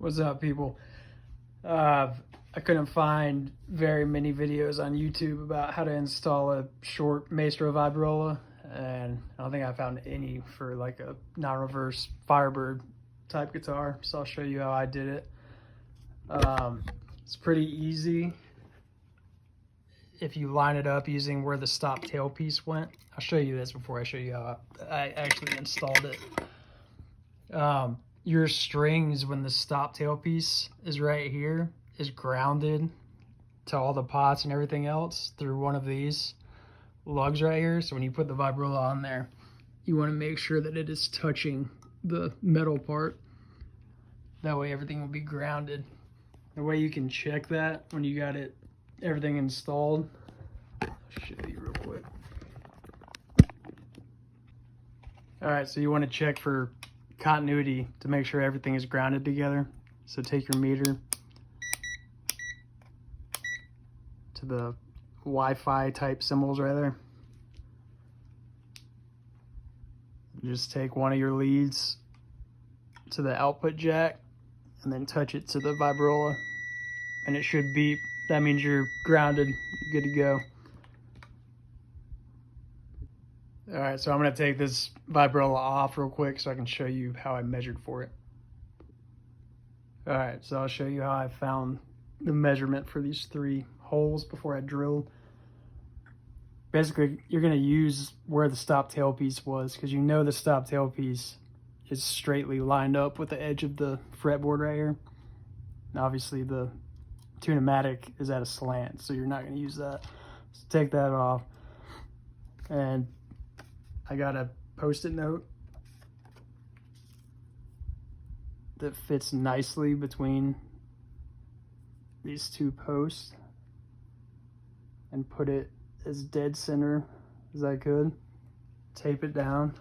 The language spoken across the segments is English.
What's up, people? I couldn't find very many videos on YouTube about how to install a short Maestro Vibrola, and I don't think I found any for like a non-reverse Firebird type guitar, so I'll show you how I did it. It's pretty easy if you line it up using where the stop tailpiece went. I'll show you this before I show you how I actually installed it. Your strings, when the stop tailpiece is right here, is grounded to all the pots and everything else through one of these lugs right here. So when you put the Vibrola on there, you want to make sure that it is touching the metal part. That way everything will be grounded. The way you can check that when you got everything installed, I'll show you real quick. All right, so you want to check for continuity to make sure everything is grounded together. So take your meter to the Wi-Fi type symbols right there. Just take one of your leads to the output jack and then touch it to the Vibrola, and it should beep. That means you're grounded, you're good to go. All right, so I'm gonna take this Vibrola off real quick so I can show you how I measured for it. All right, so I'll show you how I found the measurement for these 3 holes before I drilled. Basically, you're gonna use where the stop tailpiece was, because you know the stop tailpiece is straightly lined up with the edge of the fretboard right here. And obviously the matic is at a slant, so you're not gonna use that. So take that off. And I got a Post-it note that fits nicely between these 2 posts, and put it as dead center as I could. Tape it down.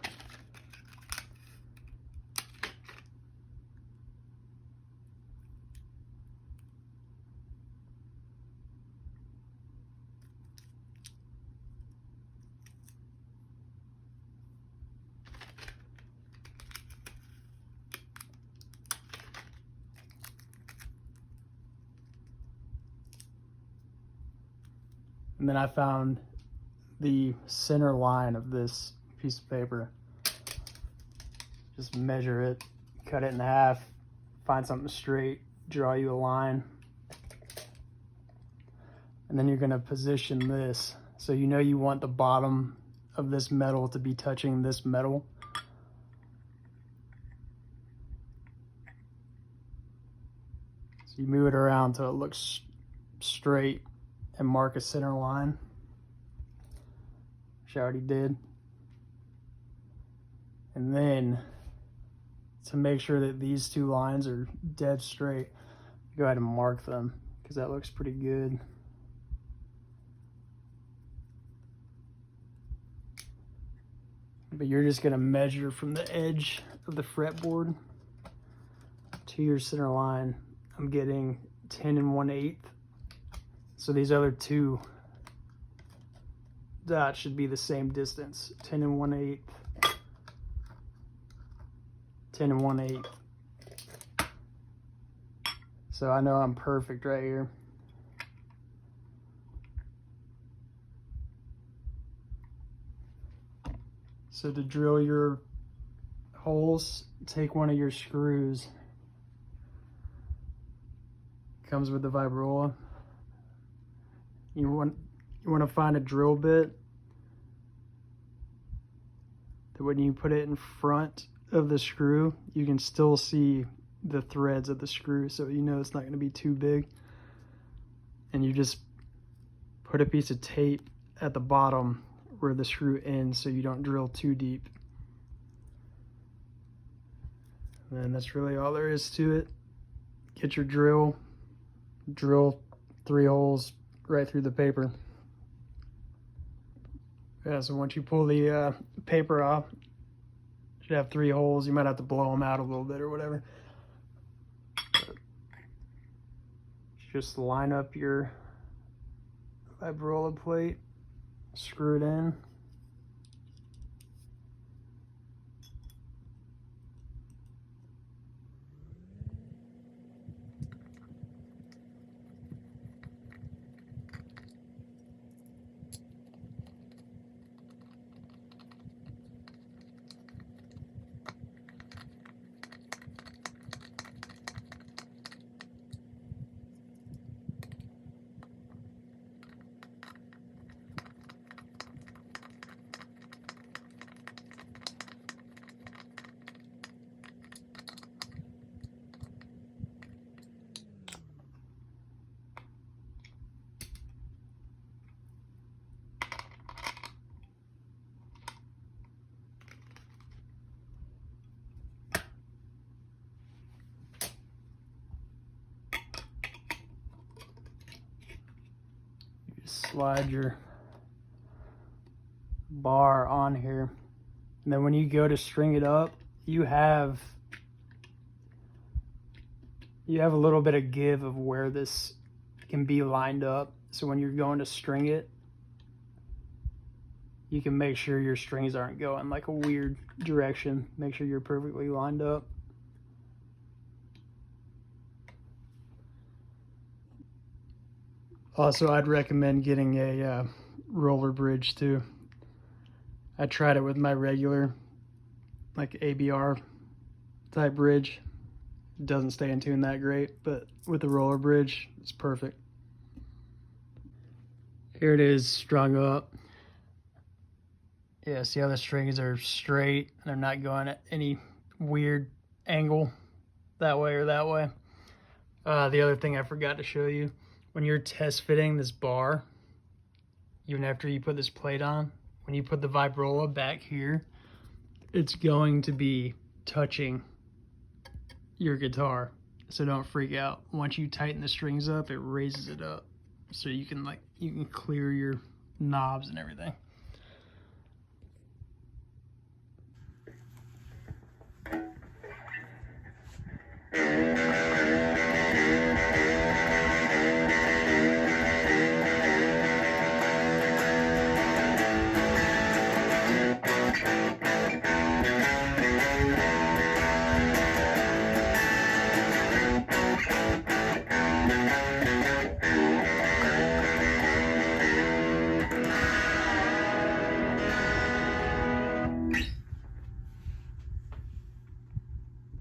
And then I found the center line of this piece of paper. Just measure it, cut it in half, find something straight, draw you a line. And then you're gonna position this. So you know you want the bottom of this metal to be touching this metal. So you move it around till it looks straight and mark a center line, which I already did. And then to make sure that these 2 lines are dead straight, go ahead and mark them, because that looks pretty good. But you're just gonna measure from the edge of the fretboard to your center line. I'm getting 10 1/8. So these other 2 dots should be the same distance, 10 1/8, 10 1/8. So I know I'm perfect right here. So to drill your holes, take one of your screws. Comes with the Vibrola. You want to find a drill bit that when you put it in front of the screw, you can still see the threads of the screw, so you know it's not going to be too big. And you just put a piece of tape at the bottom where the screw ends so you don't drill too deep. And that's really all there is to it. Get your drill 3 holes right through the paper. Yeah, so once you pull the paper off, you should have 3 holes. You might have to blow them out a little bit or whatever. Just line up your Vibrola plate, screw it in. slide your bar on here. And then when you go to string it up, you have a little bit of give of where this can be lined up. So when you're going to string it, you can make sure your strings aren't going like a weird direction. Make sure you're perfectly lined up. Also, I'd recommend getting a roller bridge too. I tried it with my regular, like ABR type bridge. It doesn't stay in tune that great, but with the roller bridge, it's perfect. Here it is strung up. Yeah, see how the strings are straight? They're not going at any weird angle that way or that way. The other thing I forgot to show you, when you're test fitting this bar, even after you put this plate on, when you put the Vibrola back here, it's going to be touching your guitar. So don't freak out. Once you tighten the strings up, it raises it up. So you can clear your knobs and everything.